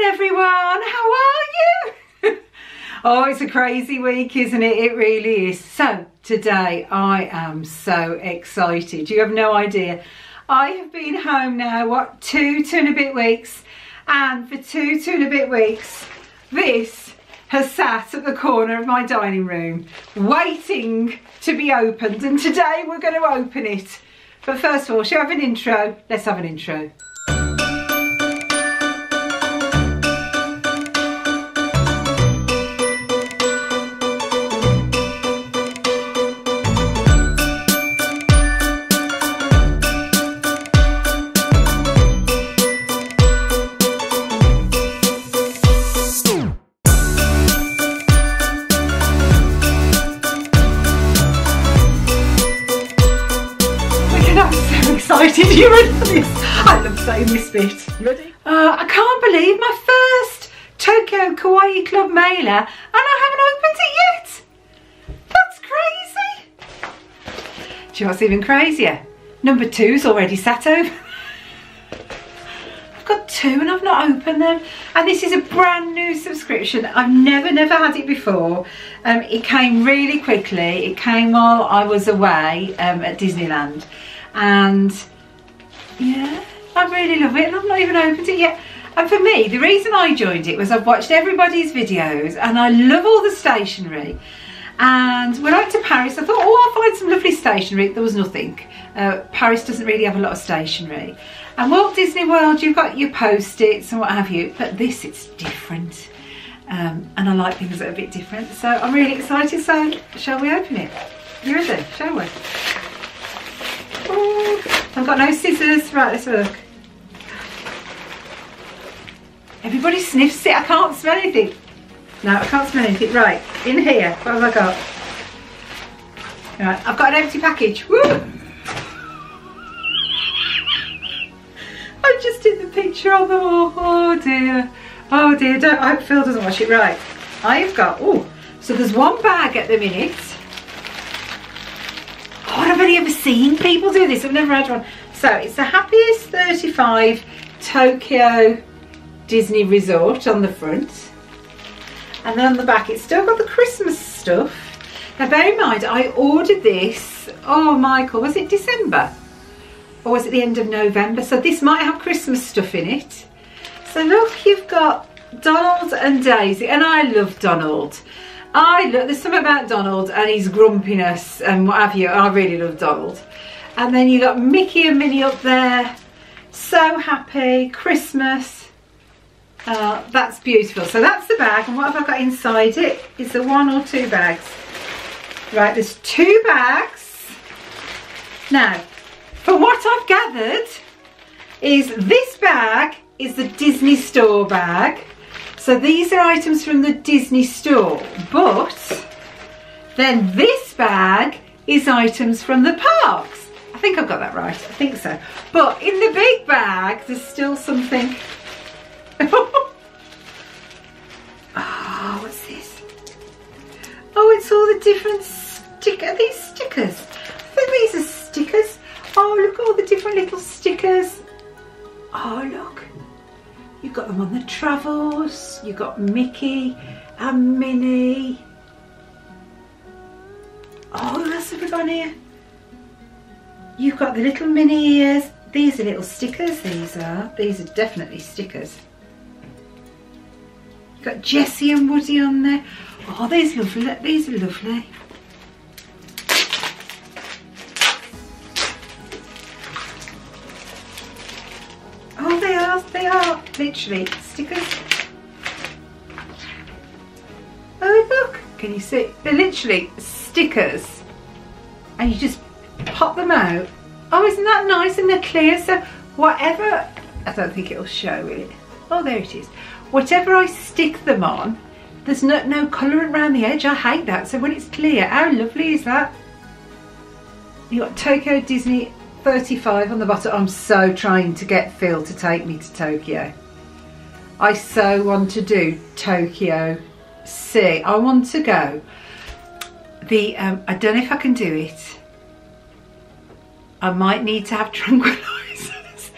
everyone, how are you? Oh, it's a crazy week, isn't it? It really is. So today I am so excited. You have no idea. I have been home now, what, two and a bit weeks, and for two and a bit weeks this has sat at the corner of my dining room waiting to be opened, and today we're going to open it. But first of all, shall we have an intro? Let's have an intro. Excited. Are you ready for this? I love saying this bit. You ready? I can't believe my first Tokyo Kawaii Club Mailer and I haven't opened it yet. That's crazy. Do you know what's even crazier? Number 2's already sat over. I've got 2 and I've not opened them. And this is a brand new subscription. I've never had it before. It came really quickly. It came while I was away at Disneyland. And yeah, I really love it and I've not even opened it yet. And for me, the reason I joined it was I've watched everybody's videos and I love all the stationery. And when I went to Paris, I thought, oh, I'll find some lovely stationery. There was nothing. Paris doesn't really have a lot of stationery. And Walt Disney World, you've got your post-its and what have you, but this, it's different. And I like things that are a bit different. So I'm really excited. So shall we open it? You ready? Shall we? Oh, I've got no scissors. Right, let's have a look. Everybody sniffs it. I can't smell anything. No, I can't smell anything. Right, in here, what have I got? Right, I've got an empty package. Woo! I just did the picture on the wall. Oh dear. Oh dear. I hope Phil doesn't watch it. Right, I've got, oh, so there's one bag at the minute. Oh, I've only ever seen people do this. I've never had one. So it's the Happiest 35 Tokyo Disney Resort on the front. And then on the back, it's still got the Christmas stuff. Now bear in mind, I ordered this, oh Michael, was it December? Or was it the end of November? So this might have Christmas stuff in it. So look, you've got Donald and Daisy. And I love Donald. There's something about Donald and his grumpiness and what have you. I really love Donald. And then you got Mickey and Minnie up there. So happy. Christmas. That's beautiful. So that's the bag. And what have I got inside it? Is there 1 or 2 bags? Right, there's 2 bags. Now, from what I've gathered, is this bag is the Disney Store bag. So these are items from the Disney Store, but then this bag is items from the parks. I think I've got that right, I think so. But in the big bag, there's still something. Oh, what's this? Oh, it's all the different these stickers. I think these are stickers. Oh, look at all the different little stickers. Oh, look. You've got them on the travels, you've got Mickey and Minnie. Oh, what else have we got on here? You've got the little Minnie ears. These are little stickers, these are definitely stickers. You've got Jessie and Woody on there. Oh, these are lovely. Oh, they are literally stickers. Oh, look, can you see? They're literally stickers. And you just pop them out. Oh, isn't that nice? And they're clear, so whatever, I don't think it'll show it. Oh, there it is. Whatever I stick them on, there's no colour around the edge. I hate that. So when it's clear, how lovely is that? You've got Tokyo Disney 35 on the bottom. I'm so trying to get Phil to take me to Tokyo. I so want to do Tokyo Sea. I want to go. I don't know if I can do it. I might need to have tranquilizers.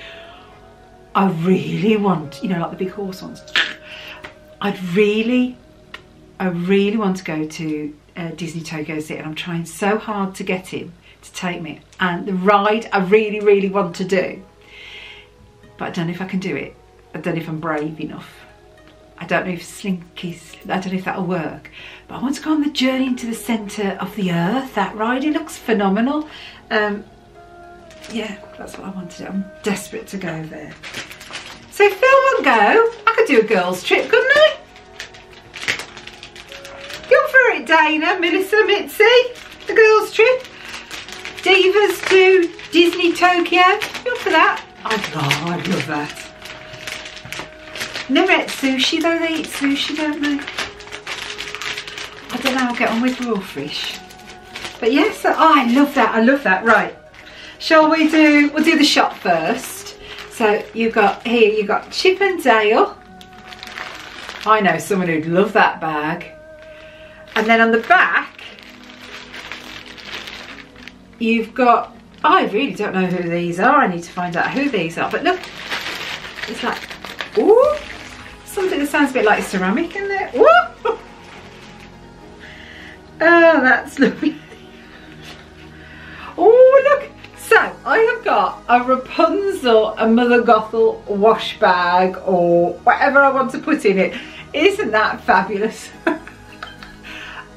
I really want, you know, like the big horse ones. I really want to go to Disney Tokyo City, and I'm trying so hard to get him to take me. And the ride I really want to do, but I don't know if I can do it. I don't know if I'm brave enough. I don't know if Slinky's, I don't know if that'll work. But I want to go on the journey into the centre of the earth. That ride, it looks phenomenal. Yeah, that's what I want to do. I'm desperate to go there. So if Phil won't go, I could do a girls' trip, couldn't I? Go for it, Dana, Melissa, Mitzi. The girls' trip. Divas do Disney Tokyo. Go for that. I'd love that. Never ate sushi though. They eat sushi, don't they? I don't know how I'll get on with raw fish. But yes, oh, I love that. I love that. Right. Shall we do, we'll do the shop first. So you've got, here you've got Chip and Dale. I know someone who'd love that bag. And then on the back, you've got, I really don't know who these are. I need to find out who these are. But look, it's like, ooh, something that sounds a bit like ceramic in there. Ooh. Oh, that's lovely. Oh, look. So, I have got a Rapunzel, a Mother Gothel wash bag, or whatever I want to put in it. Isn't that fabulous?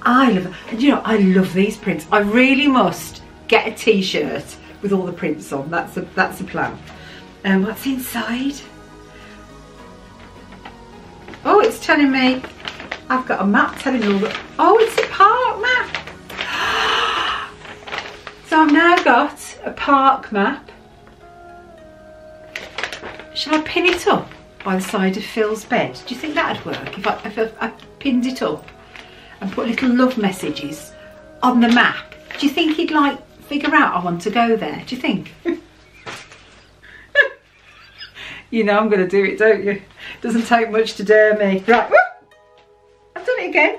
I love it. And you know, I love these prints. I really must get a t-shirt with all the prints on. That's the plan. What's inside? Oh, it's telling me I've got a map telling me all that. Oh, it's a park map. So I've now got a park map. Shall I pin it up by the side of Phil's bed? Do you think that'd work if I pinned it up and put little love messages on the map? Do you think he'd like figure out I want to go there? Do you think? You know I'm going to do it, don't you? Doesn't take much to dare me. Right, whoop, I've done it again.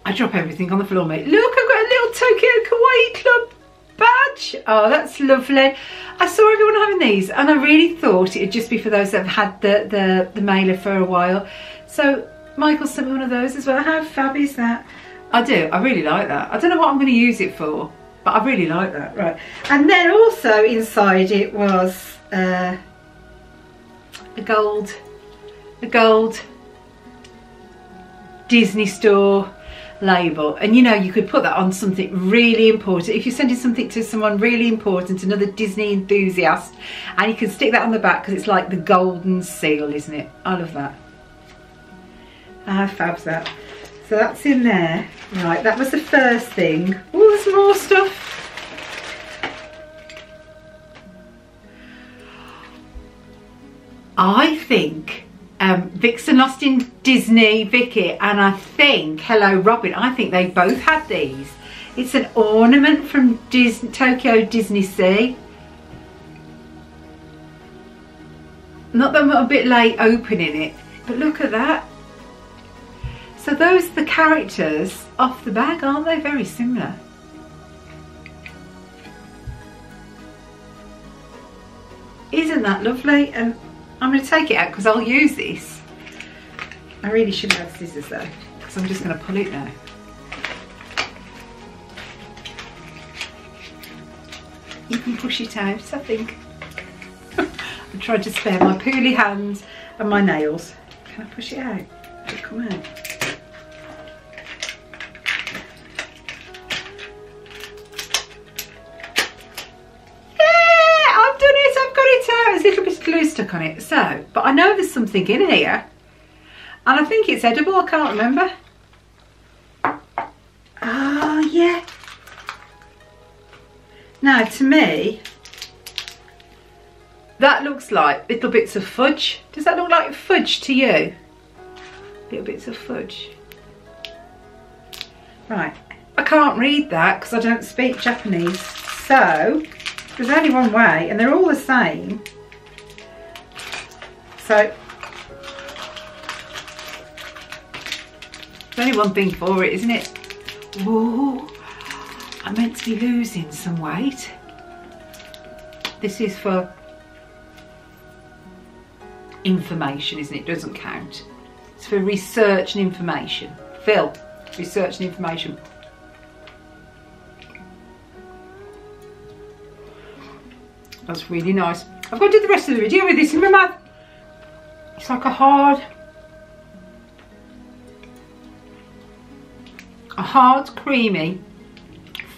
I drop everything on the floor, mate. Look, I've got a little Tokyo Kawaii Club badge. Oh, that's lovely. I saw everyone having these, and I really thought it'd just be for those that have had the mailer for a while. So Michael sent me one of those as well. How fab is that? I do. I really like that. I don't know what I'm going to use it for, but I really like that. Right, and then also inside it was a gold Disney store label, and you know, you could put that on something really important if you're sending something to someone really important, another Disney enthusiast, and you can stick that on the back because it's like the golden seal, isn't it? I love that. How fab's that? So that's in there. Right, that was the first thing. Oh, there's more stuff. I think Vixen Lost in Disney, Vicky, and I think Hello Robin, I think they both had these. It's an ornament from Tokyo Disney Sea. Not that I'm a bit late opening it, but look at that. So those are the characters off the bag, aren't they? Very similar. Isn't that lovely? And I'm going to take it out because I'll use this. I really shouldn't have scissors though, because I'm just going to pull it now. You can push it out, I think. I'm trying to spare my poorly hands and my nails. Can I push it out? It'll come out. There's a little bit of glue stuck on it, so, but I know there's something in here, and I think it's edible. I can't remember. Oh yeah. Now to me that looks like little bits of fudge. Does that look like fudge to you? Little bits of fudge. Right, I can't read that because I don't speak Japanese, so there's only one way, and they're all the same. So there's only one thing for it, isn't it? Ooh, I'm meant to be losing some weight. This is for information, isn't it? Doesn't count. It's for research and information. Phil, research and information. That's really nice. I've got to do the rest of the video with this in my mouth. It's like a hard creamy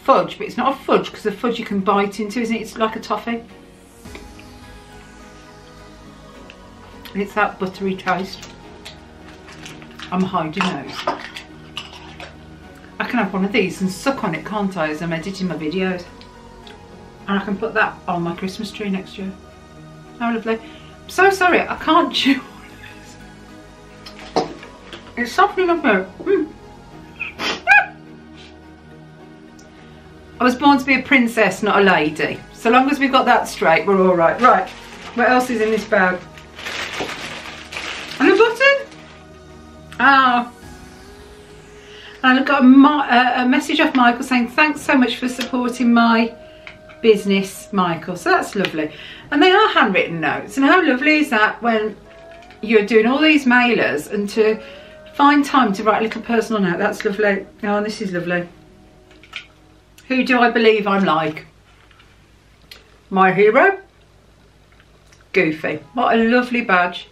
fudge, but it's not a fudge because the fudge you can bite into, isn't it? It's like a toffee. And it's that buttery taste. I'm hiding those. I can have one of these and suck on it, can't I, as I'm editing my videos. And I can put that on my Christmas tree next year. How lovely. I'm so sorry, I can't chew all of this. It's softening up here. I was born to be a princess, not a lady. So long as we've got that straight, we're all right. Right, what else is in this bag? And a button. Ah. And I got a message off Michael saying, thanks so much for supporting my business, Michael. So that's lovely. And they are handwritten notes. And how lovely is that when you're doing all these mailers and to find time to write a little personal note. That's lovely. Oh, this is lovely. Who do I believe I'm like? My hero? Goofy. What a lovely badge.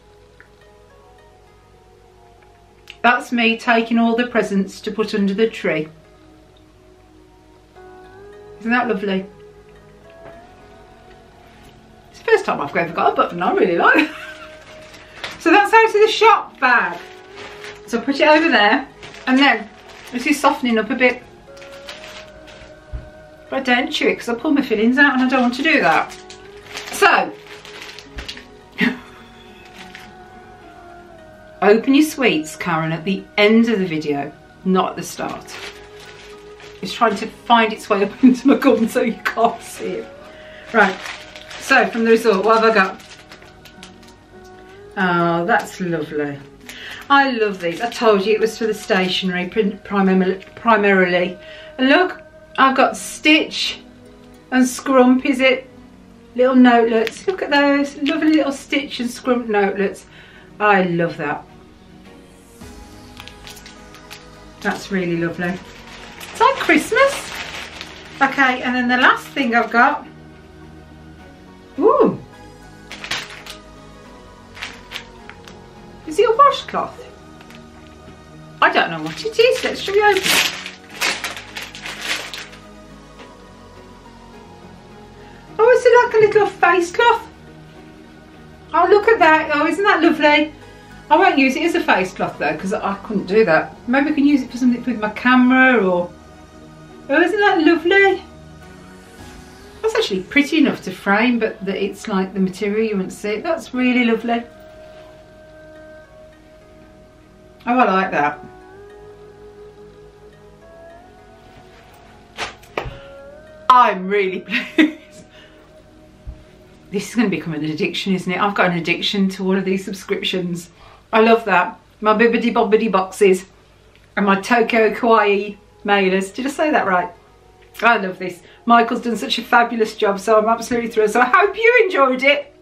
That's me taking all the presents to put under the tree. Isn't that lovely? It's the first time I've ever got a button. I really like it. So that's out of the shop bag. So I put it over there. And then this is softening up a bit. But I don't chew it because I pull my fillings out and I don't want to do that. So, open your sweets, Karen, at the end of the video, not at the start. It's trying to find its way up into my gum so you can't see it. Right, so from the resort, what have I got? Oh, that's lovely. I love these. I told you it was for the stationery primarily. And look, I've got stitch and scrump, is it? Little notelets. Look at those. Lovely little stitch and scrump notelets. I love that. That's really lovely. It's like Christmas. Okay, and then the last thing I've got. Ooh. Is it a washcloth? I don't know what it is. Let's show you open it. Oh, is it like a little face cloth? Oh, look at that. Oh, isn't that lovely? I won't use it as a face cloth though, because I couldn't do that. Maybe I can use it for something with my camera or... Oh, isn't that lovely? That's actually pretty enough to frame, but that it's like the material, you wouldn't see it. That's really lovely. Oh, I like that. I'm really pleased. This is going to become an addiction, isn't it? I've got an addiction to all of these subscriptions. I love that. My bibbidi bobbidi boxes and my Tokyo Kawaii mailers. Did I say that right? I love this. Michael's done such a fabulous job, so I'm absolutely thrilled. So I hope you enjoyed it.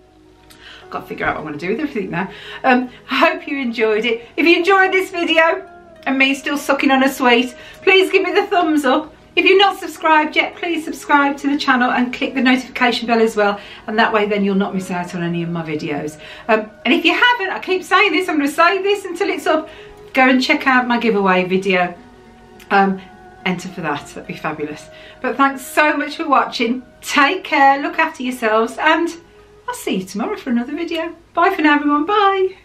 I've got to figure out what I'm going to do with everything now. I hope you enjoyed it. If you enjoyed this video and me still sucking on a sweet, please give me the thumbs up. If you're not subscribed yet, please subscribe to the channel and click the notification bell as well, and that way then you'll not miss out on any of my videos. And if you haven't, I keep saying this, I'm going to say this until it's up, go and check out my giveaway video. Enter for that, that'd be fabulous. But thanks so much for watching. Take care, look after yourselves, and I'll see you tomorrow for another video. Bye for now everyone, bye.